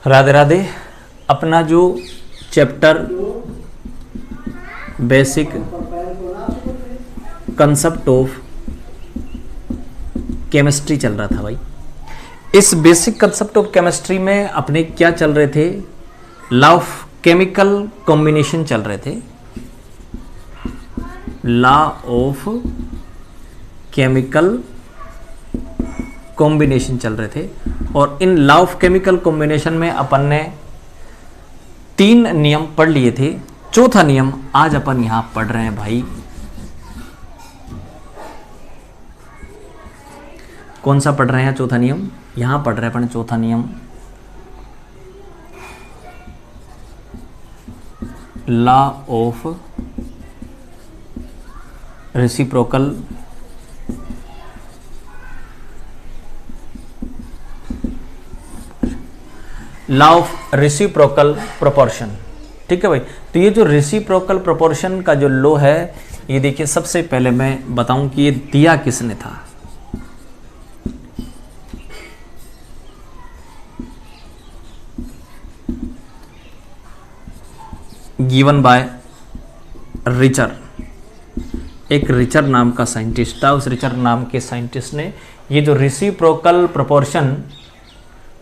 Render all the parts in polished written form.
राधे राधे। अपना जो chapter basic concept of chemistry चल रहा था भाई। इस बेसिक कंसेप्ट ऑफ केमिस्ट्री में अपने क्या चल रहे थे, लॉ ऑफ केमिकल कॉम्बिनेशन चल रहे थे, लॉ ऑफ केमिकल कॉम्बिनेशन चल रहे थे। और in law of chemical combination में अपन ने 3 नियम पढ़ लिए थे। चौथा नियम आज अपन यहां पढ़ रहे हैं भाई। कौन सा पढ़ रहे हैं चौथा नियम? यहां पढ़ रहे हैं अपन चौथा नियम, law of reciprocal law of reciprocal proportion. ठीक है भाई। तो ये जो रेसिप्रोकल प्रोपोर्शन का जो लॉ है, ये देखिए, सबसे पहले मैं बताऊं कि ये दिया किसने था। Given by Richer. एक रिचर नाम का साइंटिस्ट था। उस रिचर नाम के साइंटिस्ट ने ये जो रेसिप्रोकल प्रोपोर्शन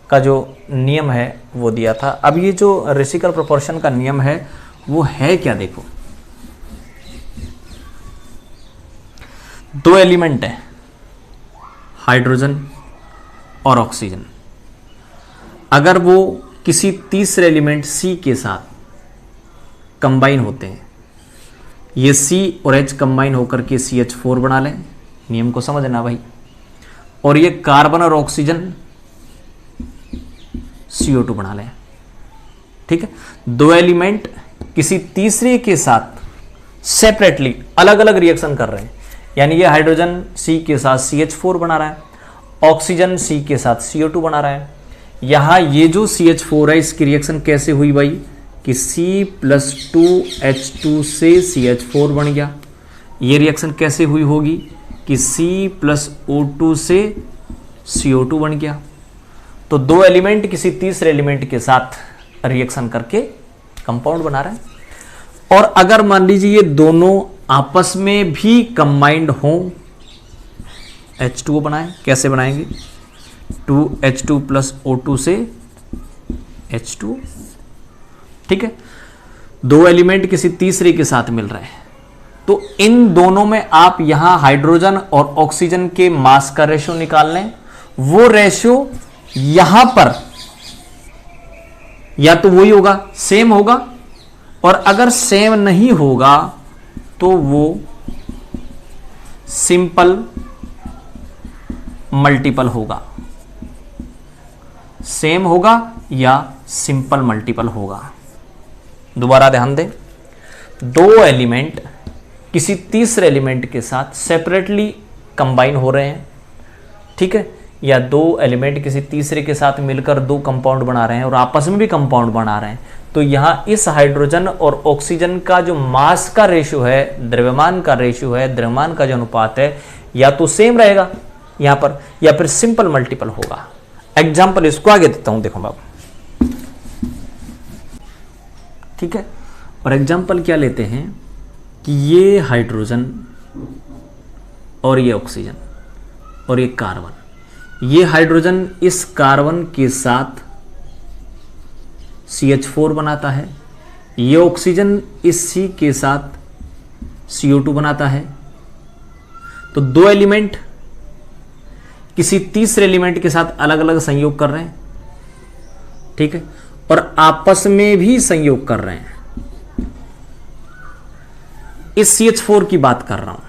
का जो नियम है वो दिया था। अब ये जो रेसिप्रोकल प्रोपोर्शन का नियम है वो है क्या, देखो, 2 एलिमेंट है, हाइड्रोजन और ऑक्सीजन। अगर वो किसी तीसरे एलिमेंट सी के साथ कंबाइन होते हैं, ये सी और एच कंबाइन होकर के CH4 बना लें, नियम को समझना भाई, और ये कार्बन और ऑक्सीजन CO2 बना लें। ठीक है। 2 एलिमेंट किसी तीसरे के साथ सेपरेटली अलग अलग रिएक्शन कर रहे हैं, यानी ये हाइड्रोजन C के साथ CH4 बना रहा है, ऑक्सीजन C के साथ CO2 बना रहा है। यहां ये जो CH4 है, इसकी रिएक्शन कैसे हुई भाई कि C+2H2 से CH4 बन गया। ये रिएक्शन कैसे हुई होगी कि C+O2 से CO2 बन गया। तो 2 एलिमेंट किसी तीसरे एलिमेंट के साथ रिएक्शन करके कंपाउंड बना रहे हैं। और अगर मान लीजिए ये दोनों आपस में भी कंबाइंड हो, H2O बनाएं, कैसे बनाएंगे? 2H2 + O2 से H2। ठीक है। 2 एलिमेंट किसी तीसरे के साथ मिल रहे हैं, तो इन दोनों में आप यहां हाइड्रोजन और ऑक्सीजन के मास का रेशियो निकाल लें। वो रेशियो यहां पर या तो वही होगा, सेम होगा, और अगर सेम नहीं होगा तो वो सिंपल मल्टीपल होगा। सेम होगा या सिंपल मल्टीपल होगा। दोबारा ध्यान दें, 2 एलिमेंट किसी तीसरे एलिमेंट के साथ सेपरेटली कंबाइन हो रहे हैं, ठीक है, या 2 एलिमेंट किसी तीसरे के साथ मिलकर 2 कंपाउंड बना रहे हैं और आपस में भी कंपाउंड बना रहे हैं, तो यहां इस हाइड्रोजन और ऑक्सीजन का जो मास का रेशियो है, द्रव्यमान का रेशियो है, द्रव्यमान का जो अनुपात है, या तो सेम रहेगा यहां पर, या फिर सिंपल मल्टीपल होगा। एग्जाम्पल इसको आगे देता हूं, देखो बाबू। ठीक है। और एग्जाम्पल क्या लेते हैं कि ये हाइड्रोजन और ये ऑक्सीजन और ये कार्बन, ये हाइड्रोजन इस कार्बन के साथ CH4 बनाता है, ये ऑक्सीजन इस C के साथ CO2 बनाता है। तो 2 एलिमेंट किसी तीसरे एलिमेंट के साथ अलग अलग संयोग कर रहे हैं, ठीक है, और आपस में भी संयोग कर रहे हैं। इस CH4 की बात कर रहा हूं,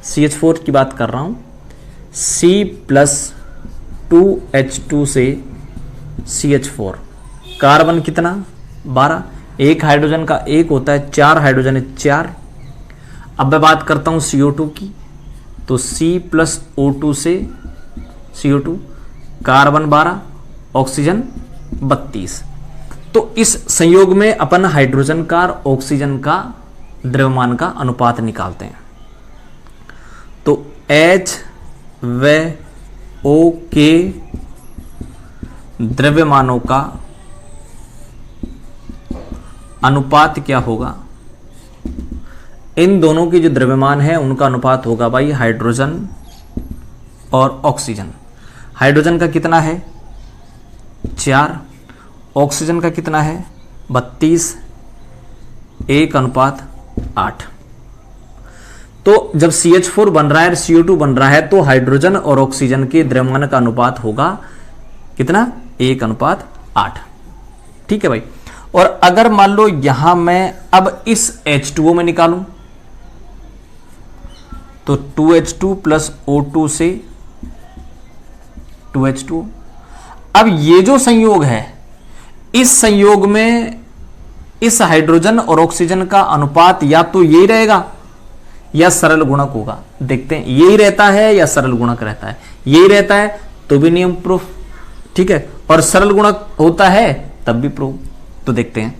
CH4 की बात कर रहा हूं। C+2H2 से CH4, कार्बन कितना? 12। एक हाइड्रोजन का 1 होता है, 4 हाइड्रोजन है 4। अब मैं बात करता हूं CO2 की, तो C+O2 से CO2, कार्बन 12, ऑक्सीजन 32। तो इस संयोग में अपन हाइड्रोजन का और ऑक्सीजन का द्रव्यमान का अनुपात निकालते हैं। तो H व O के द्रव्यमानों का अनुपात क्या होगा, इन दोनों की जो द्रव्यमान है उनका अनुपात होगा भाई हाइड्रोजन और ऑक्सीजन। हाइड्रोजन का कितना है 4, ऑक्सीजन का कितना है 32, 1:8। तो जब CH4 बन रहा है और CO2 बन रहा है तो हाइड्रोजन और ऑक्सीजन के द्रव्यमान का अनुपात होगा कितना 1:8। ठीक है भाई। और अगर मान लो यहां मैं अब इस H2O में निकालूं तो 2H2 प्लस O2 से 2H2। अब ये जो संयोग है इस संयोग में इस हाइड्रोजन और ऑक्सीजन का अनुपात या तो यही रहेगा या सरल गुणक होगा। देखते हैं यही रहता है या सरल गुणक रहता है। यही रहता है तो भी नियम प्रूफ, ठीक है, और सरल गुणक होता है तब भी प्रूफ। तो देखते हैं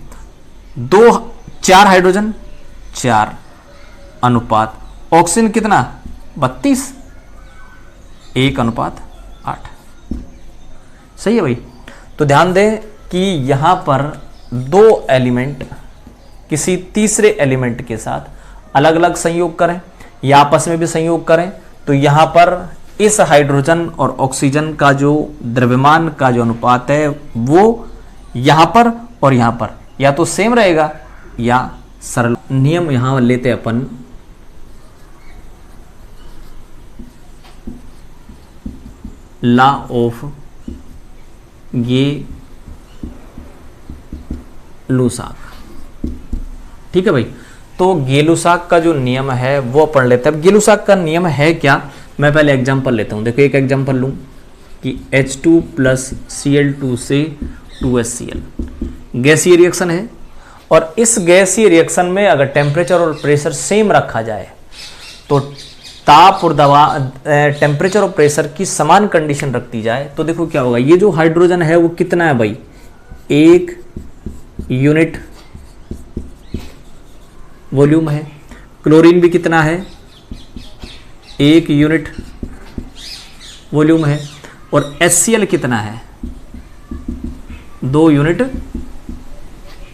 4 हाइड्रोजन 4 अनुपात ऑक्सीजन कितना 32, 1:8। सही है भाई। तो ध्यान दें कि यहां पर 2 एलिमेंट किसी तीसरे एलिमेंट के साथ अलग अलग संयोग करें या आपस में भी संयोग करें तो यहां पर इस हाइड्रोजन और ऑक्सीजन का जो द्रव्यमान का जो अनुपात है वो यहां पर और यहां पर या तो सेम रहेगा या सरल। नियम यहां लेते अपन लॉ ऑफ गेलुसाक। ठीक है भाई। तो गेलुसाक का जो नियम है वो पढ़ लेते हैं। अब गेलुसाक का नियम है क्या, मैं पहले एग्जांपल लेता हूं। देखो एक एग्जांपल लूं कि H2 प्लस Cl2 से 2HCl गैसीय रिएक्शन है और इस गैसीय रिएक्शन में अगर टेम्परेचर और प्रेशर सेम रखा जाए तो ताप और दबाव टेम्परेचर और प्रेशर की समान कंडीशन रखती जाए तो देखो क्या होगा। ये जो हाइड्रोजन है वो कितना है भाई 1 यूनिट वॉल्यूम है। क्लोरीन भी कितना है 1 यूनिट वॉल्यूम है और HCl कितना है 2 यूनिट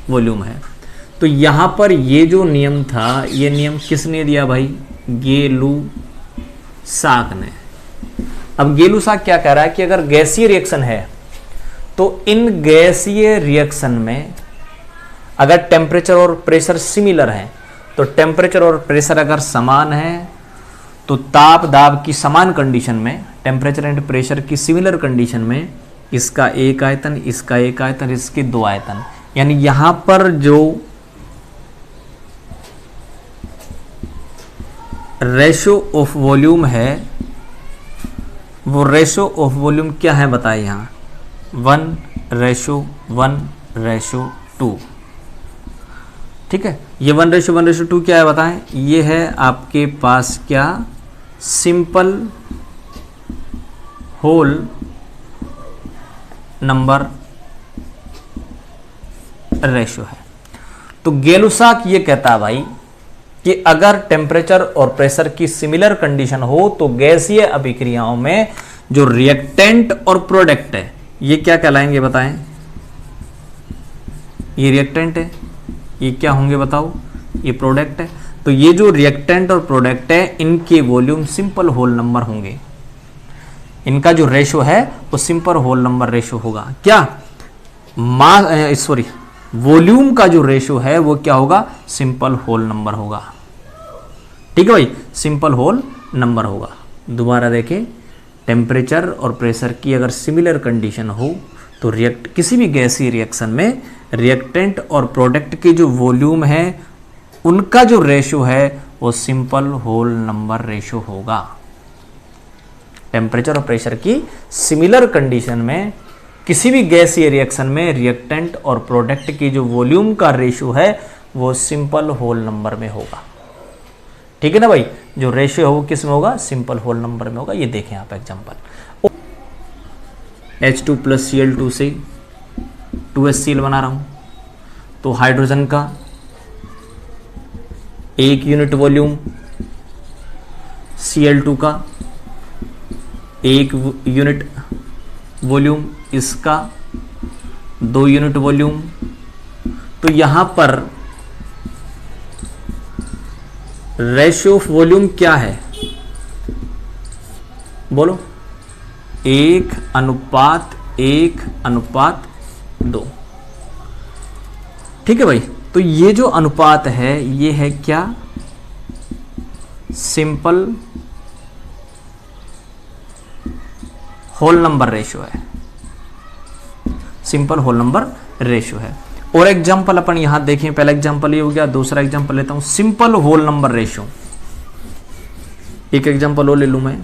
वॉल्यूम है। तो यहां पर ये जो नियम था ये नियम किसने दिया भाई गेलुसाक ने। अब गेलुसाक क्या कह रहा है कि अगर गैसीय रिएक्शन है तो इन गैसीय रिएक्शन में अगर टेम्परेचर और प्रेशर सिमिलर है तो टेम्परेचर और प्रेशर अगर समान है तो ताप दाब की समान कंडीशन में टेम्परेचर एंड प्रेशर की सिमिलर कंडीशन में इसका एक आयतन इसका एक आयतन इसके 2 आयतन, यानी यहां पर जो रेशो ऑफ वॉल्यूम है वो रेशो ऑफ वॉल्यूम क्या है बताए यहां 1:1:2। ठीक है, ये 1:1:2 क्या है बताएं। ये है आपके पास क्या सिंपल होल नंबर रेशो है। तो गेलुसाक ये कहता है भाई कि अगर टेम्परेचर और प्रेशर की सिमिलर कंडीशन हो तो गैसीय अभिक्रियाओं में जो रिएक्टेंट और प्रोडक्ट है ये क्या कहलाएंगे बताएं। ये रिएक्टेंट है, ये क्या होंगे बताओ, ये प्रोडक्ट है। तो ये जो रिएक्टेंट और प्रोडक्ट है इनके वॉल्यूम सिंपल होल नंबर होंगे। इनका जो रेशो है वो सिंपल होल नंबर रेशो होगा। क्या वॉल्यूम का जो रेशो है वो क्या होगा सिंपल होल नंबर होगा। ठीक है भाई, सिंपल होल नंबर होगा। दोबारा देखें, टेम्परेचर और प्रेशर की अगर सिमिलर कंडीशन हो तो किसी भी गैसीय रिएक्शन में रिएक्टेंट और प्रोडक्ट के जो वॉल्यूम है उनका जो रेशो है वो सिंपल होल नंबर रेशो होगा। टेम्परेचर और प्रेशर की सिमिलर कंडीशन में किसी भी गैसीय रिएक्शन में रिएक्टेंट और प्रोडक्ट की जो वॉल्यूम का रेशो है वो सिंपल होल नंबर में होगा। ठीक है ना भाई, जो रेशियो है वो किस में होगा सिंपल होल नंबर में होगा। ये देखें आप एग्जांपल H2 प्लस Cl2 से 2HCl बना रहा हूं तो हाइड्रोजन का 1 यूनिट वॉल्यूम, Cl2 का 1 यूनिट वॉल्यूम, इसका 2 यूनिट वॉल्यूम, तो यहां पर रेशियो ऑफ वॉल्यूम क्या है, बोलो, 1:1:2। ठीक है भाई, तो ये जो अनुपात है ये है क्या, सिंपल होल नंबर रेशियो है, सिंपल होल नंबर रेशियो है। और एग्जांपल अपन यहां देखें, पहला एग्जांपल ये हो गया, दूसरा एग्जांपल लेता हूं सिंपल होल नंबर रेशियो। एक एग्जांपल और ले लूं मैं,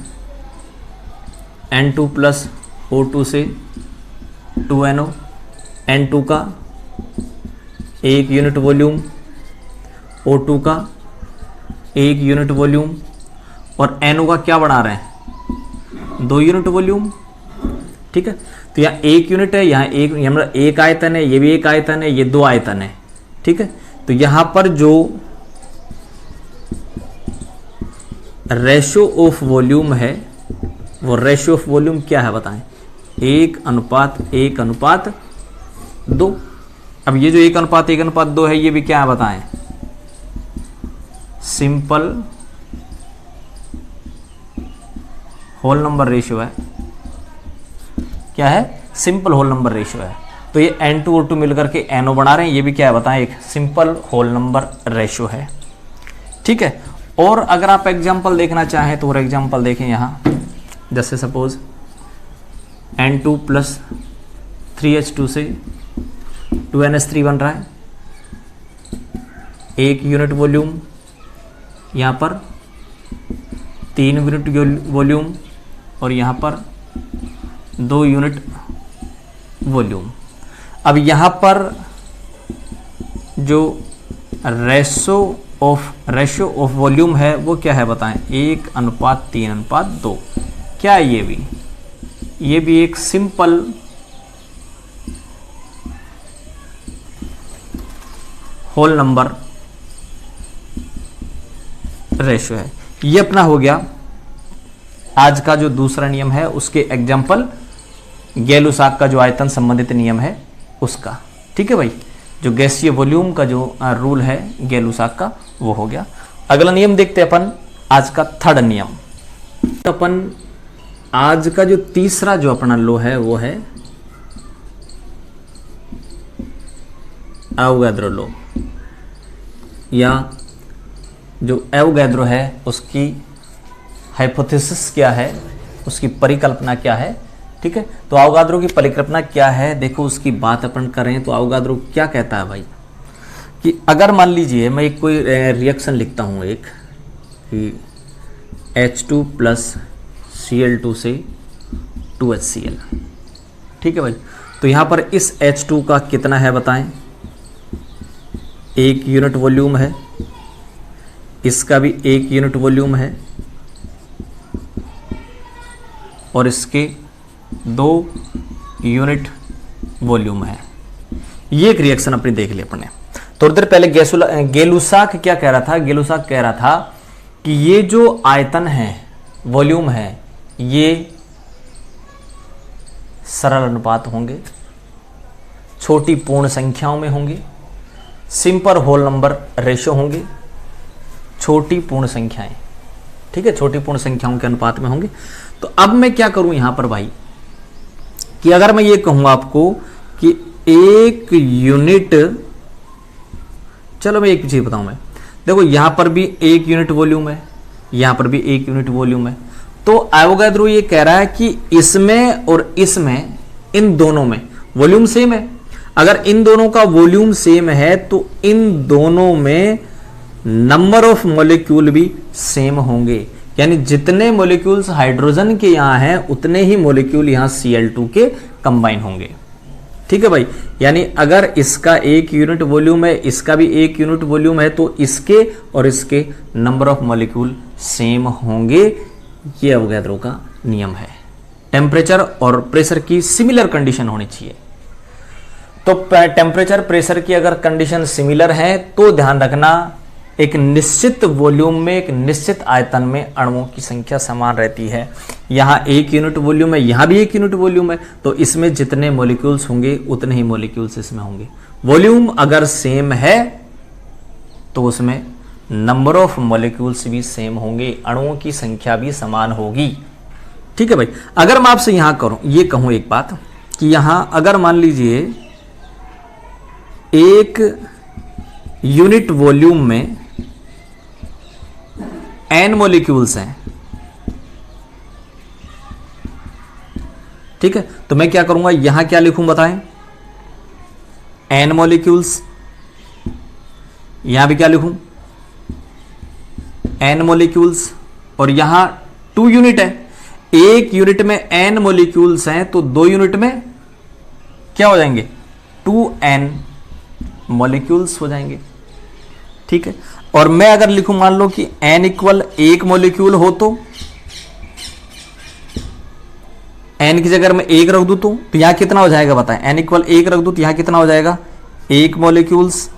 N2 प्लस O2 से 2NO, N2 का 1 यूनिट वॉल्यूम, O2 का 1 यूनिट वॉल्यूम, और NO का क्या बढ़ा रहे हैं, 2 यूनिट वॉल्यूम। ठीक है, तो यहाँ 1 यूनिट है, यहाँ एक आयतन है, ये भी एक आयतन है, ये 2 आयतन है। ठीक है, तो यहां पर जो रेशियो ऑफ वॉल्यूम है वो रेशियो ऑफ वॉल्यूम क्या है बताएं, 1:1:2। अब ये जो 1:1:2 है ये भी क्या है बताएं, सिंपल होल नंबर रेशियो है। क्या है, सिंपल होल नंबर रेशियो है। तो ये N2 और 2 मिलकर के NO बना रहे हैं, ये भी क्या है बताएं, एक सिंपल होल नंबर रेशियो है। ठीक है, और अगर आप एग्जांपल देखना चाहें तो और एग्जांपल देखें यहां, जैसे सपोज N2 प्लस 3H2 से 2NH3 बन रहा है, 1 यूनिट वॉल्यूम, यहां पर 3 यूनिट वॉल्यूम, और यहां पर 2 यूनिट वॉल्यूम। अब यहां पर जो रेशियो ऑफ वॉल्यूम है वो क्या है बताएं, 1:3:2। क्या है ये भी एक सिंपल होल नंबर रेशियो है। ये अपना हो गया आज का जो दूसरा नियम है, उसके एग्जाम्पल गैलुसाक का जो आयतन संबंधित नियम है उसका। ठीक है भाई, जो गैसीय वॉल्यूम का जो रूल है गैलुसाक का वो हो गया। अगला नियम देखते हैं अपन, आज का थर्ड नियम। तो अपन आज का जो तीसरा जो अपना लो है वो है एवोगैड्रो लो, या जो एवोगैड्रो है उसकी हाइपोथेसिस क्या है, उसकी परिकल्पना क्या है। ठीक है, तो एवोगैड्रो की परिकल्पना क्या है, देखो उसकी बात अपन करें तो एवोगैड्रो क्या कहता है भाई, कि अगर मान लीजिए मैं एक कोई रिएक्शन लिखता हूँ एक, कि H2 प्लस Cl2 से 2HCl। ठीक है भाई, तो यहाँ पर इस H2 का कितना है बताएं, 1 यूनिट वॉल्यूम है, इसका भी 1 यूनिट वॉल्यूम है, और इसके 2 यूनिट वॉल्यूम है। ये एक रिएक्शन अपनी देख ली अपने। थोड़ी देर पहले गैलुसाक क्या कह रहा था, गैलुसाक कह रहा था कि ये जो आयतन है, वॉल्यूम है, ये सरल अनुपात होंगे, छोटी पूर्ण संख्याओं में होंगे, सिंपल होल नंबर रेशियो होंगे, छोटी पूर्ण संख्याएं। ठीक है, छोटी पूर्ण संख्याओं के अनुपात में होंगे। तो अब मैं क्या करूं यहां पर भाई, कि अगर मैं ये कहूं आपको कि 1 यूनिट, चलो मैं एक चीज बताऊं, मैं देखो यहां पर भी 1 यूनिट वॉल्यूम है, यहां पर भी 1 यूनिट वॉल्यूम है। तो एवोगैड्रो ये कह रहा है कि इसमें और इसमें, इन दोनों में वॉल्यूम सेम है। अगर इन दोनों का वॉल्यूम सेम है तो इन दोनों में नंबर ऑफ मॉलिक्यूल भी सेम होंगे, यानी जितने मॉलिक्यूल्स हाइड्रोजन के यहां हैं उतने ही मॉलिक्यूल यहां Cl2 के कंबाइन होंगे। ठीक है भाई, यानी अगर इसका 1 यूनिट वॉल्यूम है, इसका भी 1 यूनिट वॉल्यूम है, तो इसके और इसके नंबर ऑफ मॉलिक्यूल सेम होंगे। ये एवोगैड्रो का नियम है। टेम्परेचर और प्रेशर की सिमिलर कंडीशन होनी चाहिए। तो टेम्परेचर प्रेशर की अगर कंडीशन सिमिलर है तो ध्यान रखना एक निश्चित वॉल्यूम में, एक निश्चित आयतन में अणुओं की संख्या समान रहती है। यहाँ 1 यूनिट वॉल्यूम है, यहाँ भी 1 यूनिट वॉल्यूम है, तो इसमें जितने मॉलिक्यूल्स होंगे उतने ही मॉलिक्यूल्स इसमें होंगे। वॉल्यूम अगर सेम है तो उसमें नंबर ऑफ मॉलिक्यूल्स भी सेम होंगे, अणुओं की संख्या भी समान होगी। ठीक है भाई। अगर मैं आपसे यहां ये कहूं एक बात कि यहां अगर मान लीजिए एक यूनिट वॉल्यूम में n मॉलिक्यूल्स हैं, ठीक है, तो मैं क्या करूंगा, यहां क्या लिखूं बताएं, n मॉलिक्यूल्स, यहां भी क्या लिखूं, n मॉलिक्यूल्स, और यहां 2 यूनिट है, एक यूनिट में n मॉलिक्यूल्स हैं तो 2 यूनिट में क्या हो जाएंगे, 2n मॉलिक्यूल्स हो जाएंगे। ठीक है, और मैं अगर लिखूं मान लो कि n इक्वल 1 मॉलिक्यूल हो तो n की जगह मैं 1 रख दूं तो यहां कितना हो जाएगा बताएं, n इक्वल 1 रख दूं तो यहां कितना हो जाएगा, 1 मॉलिक्यूल्स,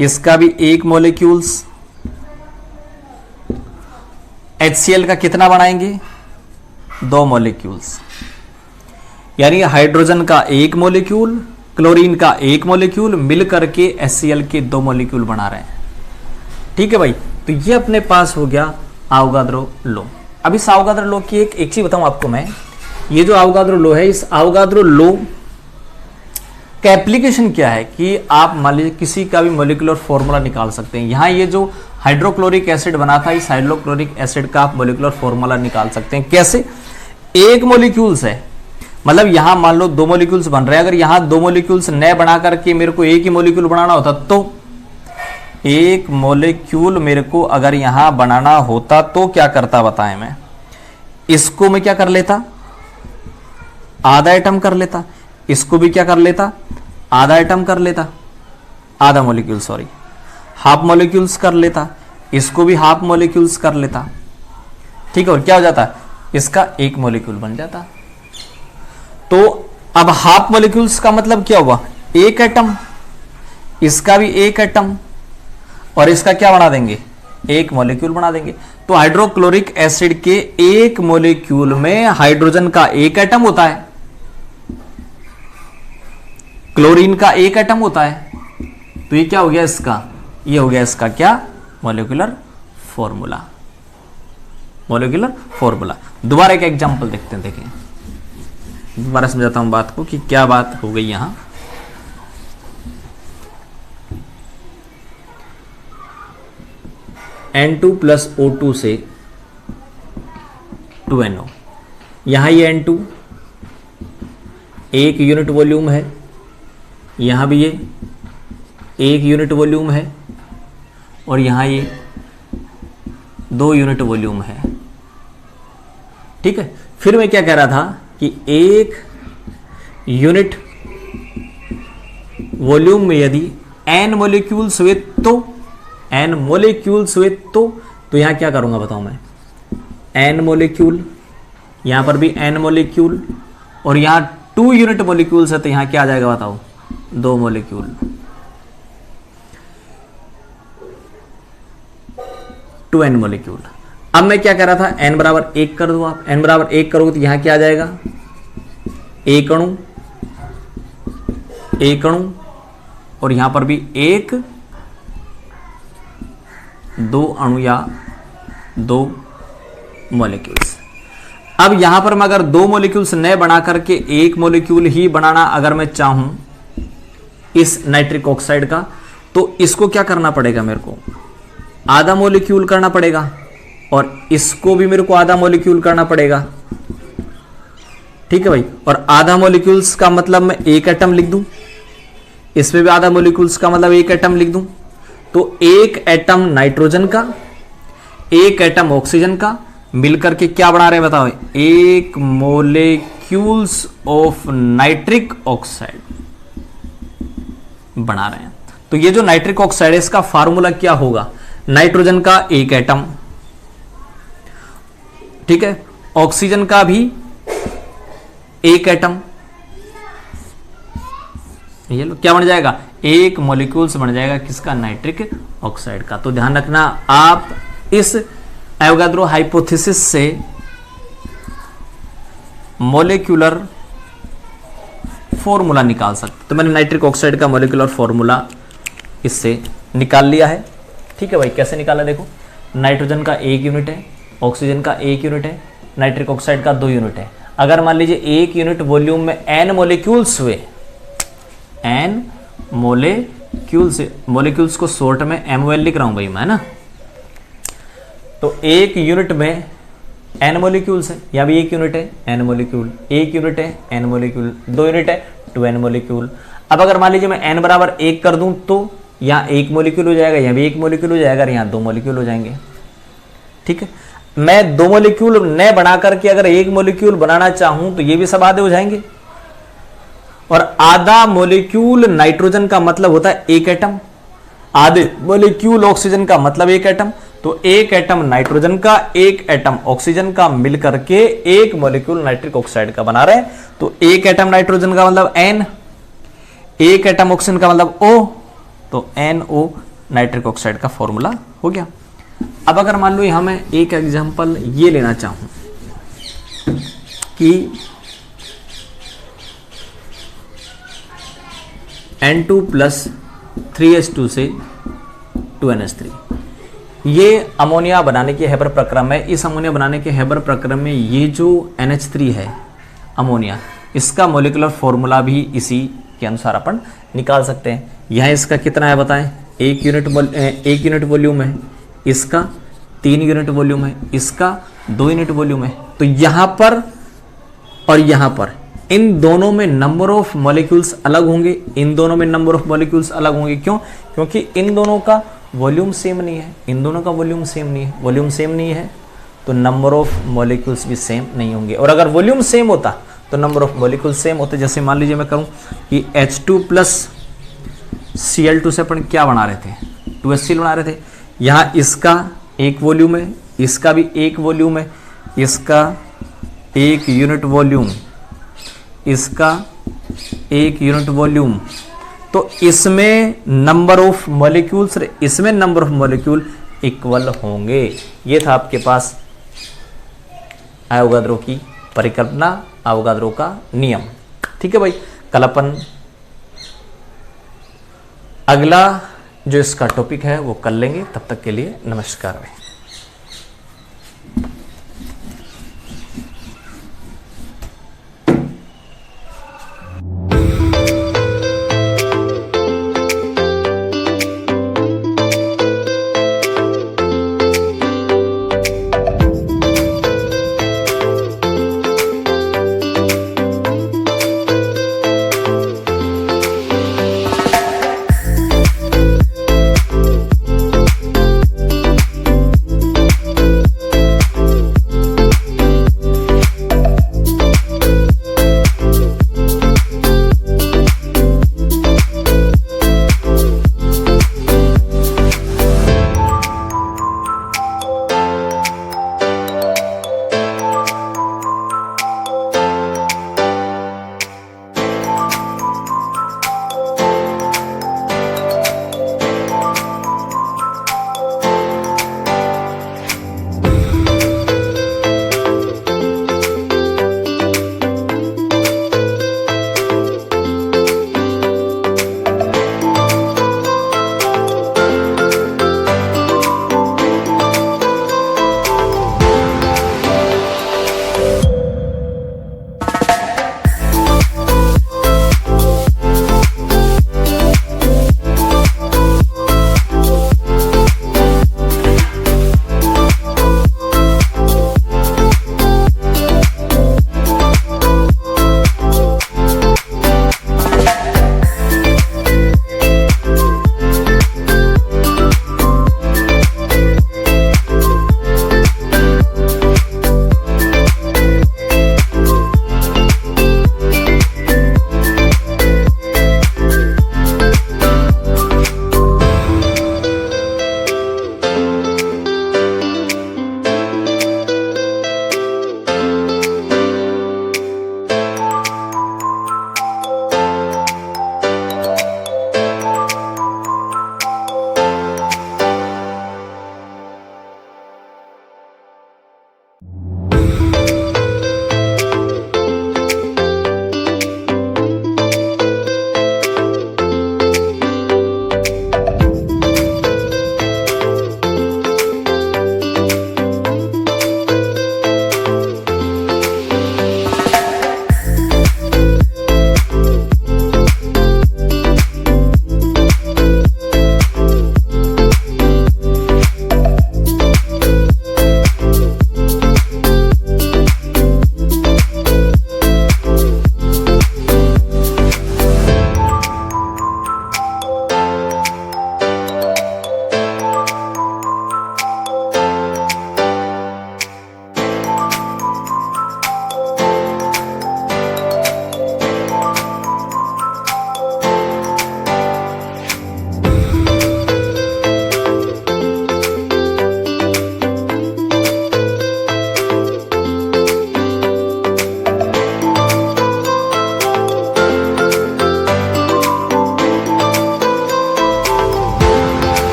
इसका भी 1 मॉलिक्यूल्स, HCl का कितना बनाएंगे, 2 मॉलिक्यूल्स, यानी हाइड्रोजन का 1 मॉलिक्यूल, क्लोरीन का 1 मॉलिक्यूल मिलकर के HCl के 2 मॉलिक्यूल बना रहे हैं। ठीक है भाई, तो ये अपने पास हो गया आवोगाद्रो लॉ। अब इस आवोगाद्रो लॉ की एक चीज बताऊं आपको मैं, ये जो आवोगाद्रो लॉ है, इस आवोगाद्रो लॉ का एप्लीकेशन क्या है कि आप मान लीजिए किसी का भी मॉलिक्यूलर फॉर्मूला निकाल सकते हैं। यहां ये जो हाइड्रोक्लोरिक एसिड बना था, इस हाइड्रोक्लोरिक एसिड का आप मॉलिक्यूलर फॉर्मूला निकाल सकते हैं। कैसे, 1 मॉलिक्यूल्स है, मतलब यहां मान लो 2 मॉलिक्यूल्स बन रहे हैं, अगर यहां 2 मॉलिक्यूल्स नए बना करके मेरे को 1 ही मॉलिक्यूल बनाना होता तो 1 मॉलिक्यूल मेरे को अगर यहां बनाना होता तो क्या करता बताएं, मैं इसको मैं क्या कर लेता, आधा एटम कर लेता, इसको भी क्या कर लेता, आधा एटम कर लेता, आधा मॉलिक्यूल सॉरी, हाफ मॉलिक्यूल्स कर लेता, इसको भी हाफ मॉलिक्यूल्स कर लेता। ठीक है, और क्या हो जाता, इसका 1 मॉलिक्यूल बन जाता। तो अब हाफ मॉलिक्यूल्स का मतलब क्या हुआ, 1 एटम, इसका भी 1 एटम, और इसका क्या बना देंगे, 1 मॉलिक्यूल बना देंगे। तो हाइड्रोक्लोरिक एसिड के 1 मॉलिक्यूल में हाइड्रोजन का 1 एटम होता है, क्लोरीन का 1 एटम होता है, तो ये क्या हो गया इसका, ये हो गया इसका क्या, मॉलिक्यूलर फॉर्मूला, मॉलिक्यूलर फॉर्मूला। दोबारा एक एग्जांपल देखते हैं, देखें दोबारा समझाता हूं बात को कि क्या बात हो गई यहां। N2 प्लस O2 से 2NO, यहां ये N2 1 यूनिट वॉल्यूम है, यहां भी ये 1 यूनिट वॉल्यूम है, और यहां ये 2 यूनिट वॉल्यूम है। ठीक है, फिर मैं क्या कह रहा था कि 1 यूनिट वॉल्यूम में यदि n मॉलिक्यूल्स हुए तो n मॉलिक्यूल्स हुए तो यहां क्या करूंगा बताओ मैं, n मॉलिक्यूल, यहां पर भी n मॉलिक्यूल, और यहां 2 यूनिट मॉलिक्यूल्स है तो यहां क्या आ जाएगा बताओ, 2 मॉलिक्यूल, 2n मॉलिक्यूल। अब मैं क्या कह रहा था, n बराबर 1 कर दो आप, n बराबर 1 करोगे तो यहां क्या आ जाएगा, 1 अणु, 1 अणु, और यहां पर भी 1 2 अणु या 2 मॉलिक्यूल्स। अब यहां पर मैं अगर 2 मॉलिक्यूल्स नए बना करके 1 मॉलिक्यूल ही बनाना अगर मैं चाहूं इस नाइट्रिक ऑक्साइड का, तो इसको क्या करना पड़ेगा, मेरे को आधा मॉलिक्यूल करना पड़ेगा, और इसको भी मेरे को आधा मॉलिक्यूल करना पड़ेगा। ठीक है भाई, और आधा मॉलिक्यूल्स का मतलब मैं 1 एटम लिख दूं, इसमें भी आधा मॉलिक्यूल्स का मतलब 1 एटम लिख दूं, तो 1 एटम नाइट्रोजन का, 1 एटम ऑक्सीजन का मिलकर के क्या बना रहे हैं बताओ, 1 मॉलिक्यूल्स ऑफ नाइट्रिक ऑक्साइड बना रहे हैं। तो ये जो नाइट्रिक ऑक्साइड है इसका फार्मूला क्या होगा, नाइट्रोजन का 1 एटम, ठीक है, ऑक्सीजन का भी 1 एटम, ये लो क्या बन जाएगा, 1 मॉलिक्यूल्स बन जाएगा किसका, नाइट्रिक ऑक्साइड का। तो ध्यान रखना, आप इस एवोगाद्रो हाइपोथेसिस से मॉलिक्यूलर फॉर्मूला निकाल सकते। तो मैंने नाइट्रिक ऑक्साइड का मॉलिक्यूलर फॉर्मूला इससे निकाल लिया है। ठीक है भाई, कैसे निकाला देखो, नाइट्रोजन का 1 यूनिट है, ऑक्सीजन का 1 यूनिट है, नाइट्रिक ऑक्साइड का 2 यूनिट है। अगर मान लीजिए 1 यूनिट वॉल्यूम में n मॉलिक्यूल्स हुए, n मॉलिक्यूल्स को शॉर्ट में MOL लिख रहा हूं भाई मैं, ना। तो 1 यूनिट में n मॉलिक्यूल्स है, या भी 1 यूनिट है n मॉलिक्यूल, 1 यूनिट है n मॉलिक्यूल, 2 यूनिट है 2n मॉलिक्यूल। अब अगर मान लीजिए मैं n बराबर 1 कर दूं तो यहाँ 1 मॉलिक्यूल हो जाएगा, यहाँ भी 1 मॉलिक्यूल हो जाएगा, यहाँ 2 मॉलिक्यूल हो जाएंगे। ठीक है, मैं 2 मॉलिक्यूल न बना करके अगर 1 मॉलिक्यूल बनाना चाहूं तो ये भी सब आधे हो जाएंगे। और आधा मॉलिक्यूल नाइट्रोजन का मतलब होता है 1 एटम, आधे मॉलिक्यूल ऑक्सीजन का मतलब 1 एटम। तो 1 एटम नाइट्रोजन का 1 एटम ऑक्सीजन का मिल करके 1 मॉलिक्यूल नाइट्रिक ऑक्साइड का बना रहे हैं। तो 1 एटम नाइट्रोजन का मतलब N, 1 एटम ऑक्सीजन का मतलब O, तो NO नाइट्रिक ऑक्साइड का फॉर्मूला हो गया। अब अगर मान लो यहां मैं एक एग्जांपल ये लेना चाहूं कि N2 प्लस 3H2 से 2NH3, ये अमोनिया बनाने के हैबर प्रक्रम है। इस अमोनिया बनाने के हैबर प्रक्रम में ये जो NH3 है अमोनिया, इसका मॉलिक्यूलर फॉर्मूला भी इसी के अनुसार अपन निकाल सकते हैं। यहाँ इसका कितना है बताएं, 1 यूनिट वॉल्यूम है, इसका 3 यूनिट वॉल्यूम है, इसका 2 यूनिट वॉल्यूम है। तो यहाँ पर और यहाँ पर इन दोनों में नंबर ऑफ मॉलिक्यूल्स अलग होंगे, इन दोनों में नंबर ऑफ मॉलिक्यूल्स अलग होंगे। क्यों? क्योंकि इन दोनों का वॉल्यूम सेम नहीं है, इन दोनों का वॉल्यूम सेम नहीं है। वॉल्यूम सेम नहीं है तो नंबर ऑफ मॉलिक्यूल्स भी सेम नहीं होंगे। और अगर वॉल्यूम सेम होता तो नंबर ऑफ मॉलिक्यूल्स सेम होते। जैसे मान लीजिए मैं करूं कि H2 प्लस Cl2 से अपन क्या बना रहे थे, 2HCl बना रहे थे। यहाँ इसका 1 वॉल्यूम है, इसका भी 1 वॉल्यूम है, इसका 1 यूनिट वॉल्यूम, इसका 1 यूनिट वॉल्यूम। तो इसमें नंबर ऑफ मॉलिक्यूल्स, इसमें नंबर ऑफ मॉलिक्यूल इक्वल होंगे। ये था आपके पास अवोगाद्रो की परिकल्पना, अवोगाद्रो का नियम। ठीक है भाई, कल अपन अगला जो इसका टॉपिक है वो कर लेंगे। तब तक के लिए नमस्कार भाई।